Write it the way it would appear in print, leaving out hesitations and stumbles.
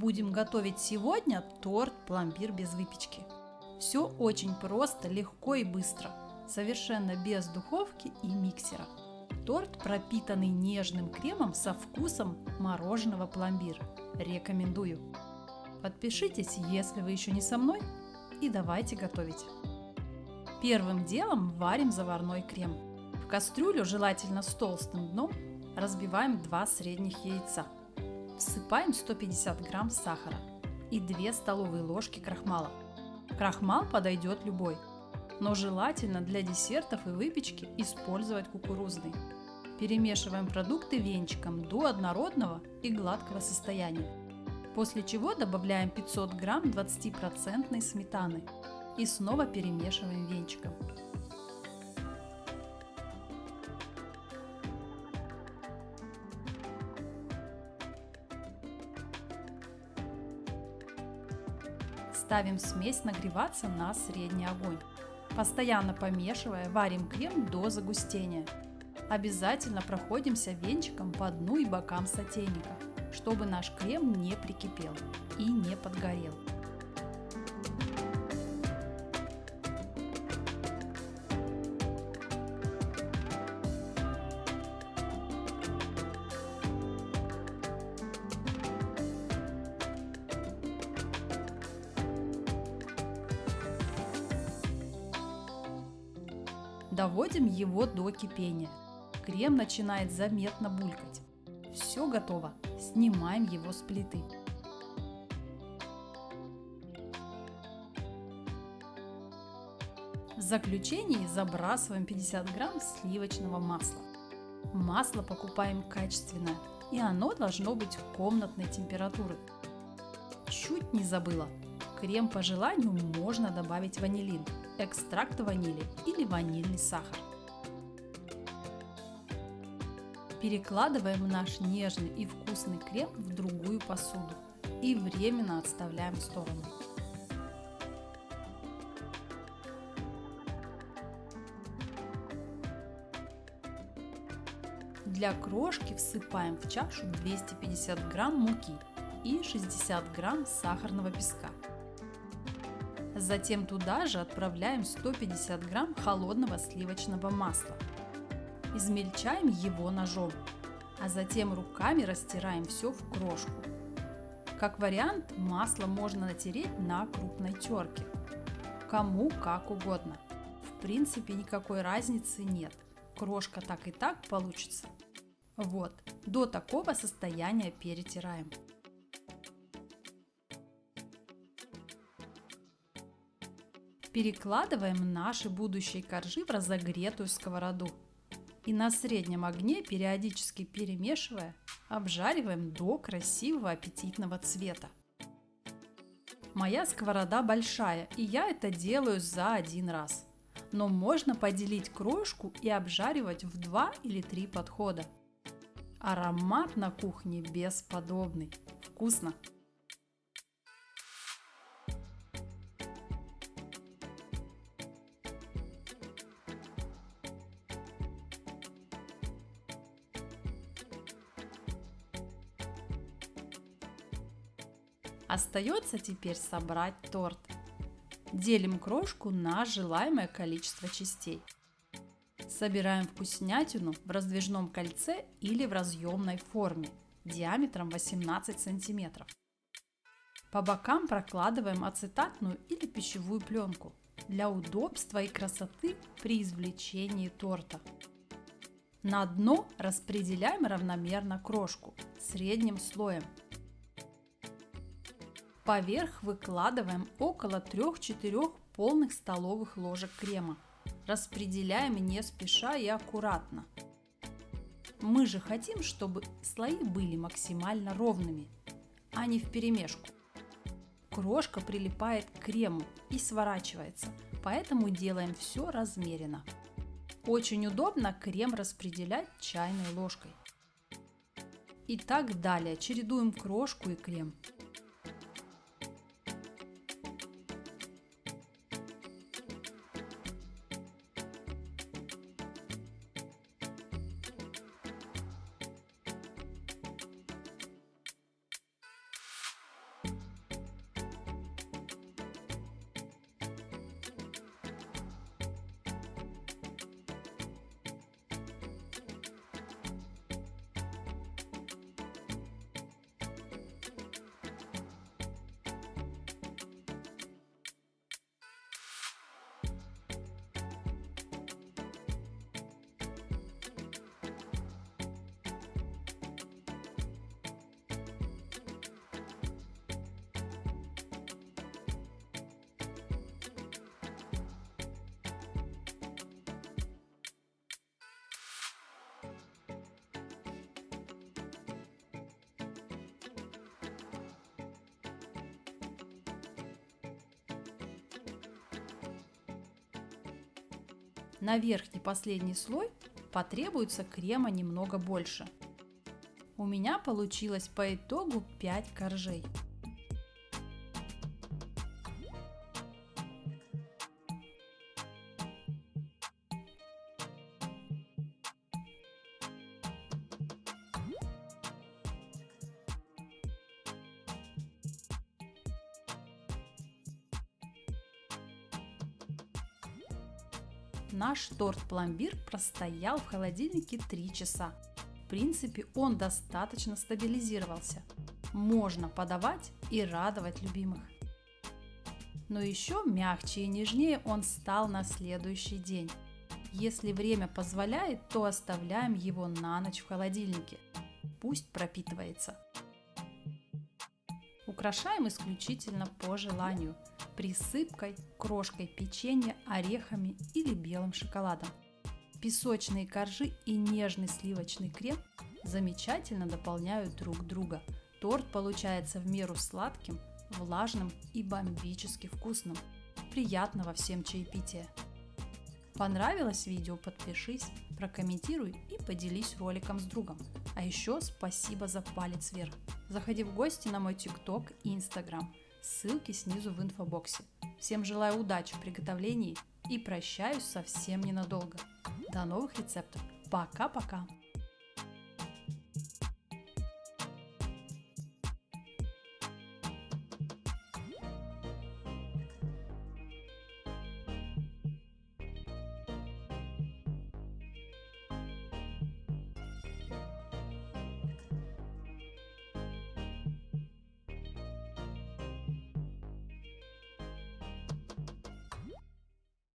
Будем готовить сегодня торт-пломбир без выпечки. Все очень просто, легко и быстро, совершенно без духовки и миксера. Торт, пропитанный нежным кремом со вкусом мороженого пломбир. Рекомендую. Подпишитесь, если вы еще не со мной, и давайте готовить. Первым делом варим заварной крем. В кастрюлю, желательно с толстым дном, разбиваем 2 средних яйца. Всыпаем 150 грамм сахара и 2 столовые ложки крахмала. Крахмал подойдет любой, но желательно для десертов и выпечки использовать кукурузный. Перемешиваем продукты венчиком до однородного и гладкого состояния. После чего добавляем 500 грамм 20% сметаны и снова перемешиваем венчиком. Ставим смесь нагреваться на средний огонь. Постоянно помешивая, варим крем до загустения. Обязательно проходимся венчиком по дну и бокам сотейника, чтобы наш крем не прикипел и не подгорел. Доводим его до кипения. Крем начинает заметно булькать. Все готово. Снимаем его с плиты. В заключении забрасываем 50 грамм сливочного масла. Масло покупаем качественное, и оно должно быть комнатной температуры. Чуть не забыла. В крем по желанию можно добавить ванилин, экстракт ванили или ванильный сахар. Перекладываем наш нежный и вкусный крем в другую посуду и временно отставляем в сторону. Для крошки всыпаем в чашу 250 грамм муки и 60 грамм сахарного песка. Затем туда же отправляем 150 грамм холодного сливочного масла. Измельчаем его ножом, а затем руками растираем все в крошку. Как вариант, масло можно натереть на крупной терке. Кому как угодно. В принципе, никакой разницы нет. Крошка так и так получится. Вот, до такого состояния перетираем. Перекладываем наши будущие коржи в разогретую сковороду. И на среднем огне, периодически перемешивая, обжариваем до красивого аппетитного цвета. Моя сковорода большая, и я это делаю за один раз. Но можно поделить крошку и обжаривать в 2 или 3 подхода. Аромат на кухне бесподобный. Вкусно! Остается теперь собрать торт. Делим крошку на желаемое количество частей. Собираем вкуснятину в раздвижном кольце или в разъемной форме диаметром 18 см. По бокам прокладываем ацетатную или пищевую пленку для удобства и красоты при извлечении торта. На дно распределяем равномерно крошку средним слоем. Поверх выкладываем около 3-4 полных столовых ложек крема. Распределяем не спеша и аккуратно. Мы же хотим, чтобы слои были максимально ровными, а не вперемешку. Крошка прилипает к крему и сворачивается, поэтому делаем все размеренно. Очень удобно крем распределять чайной ложкой. И так далее. Чередуем крошку и крем. На верхний последний слой потребуется крема немного больше. У меня получилось по итогу 5 коржей. Наш торт-пломбир простоял в холодильнике 3 часа. В принципе, он достаточно стабилизировался. Можно подавать и радовать любимых. Но еще мягче и нежнее он стал на следующий день. Если время позволяет, то оставляем его на ночь в холодильнике. Пусть пропитывается. Украшаем исключительно по желанию. Присыпкой, крошкой печенья, орехами или белым шоколадом. Песочные коржи и нежный сливочный крем замечательно дополняют друг друга. Торт получается в меру сладким, влажным и бомбически вкусным. Приятного всем чаепития! Понравилось видео? Подпишись, прокомментируй и поделись роликом с другом. А еще спасибо за палец вверх. Заходи в гости на мой ТикТок и Инстаграм. Ссылки снизу в инфобоксе. Всем желаю удачи в приготовлении и прощаюсь совсем ненадолго. До новых рецептов. Пока-пока!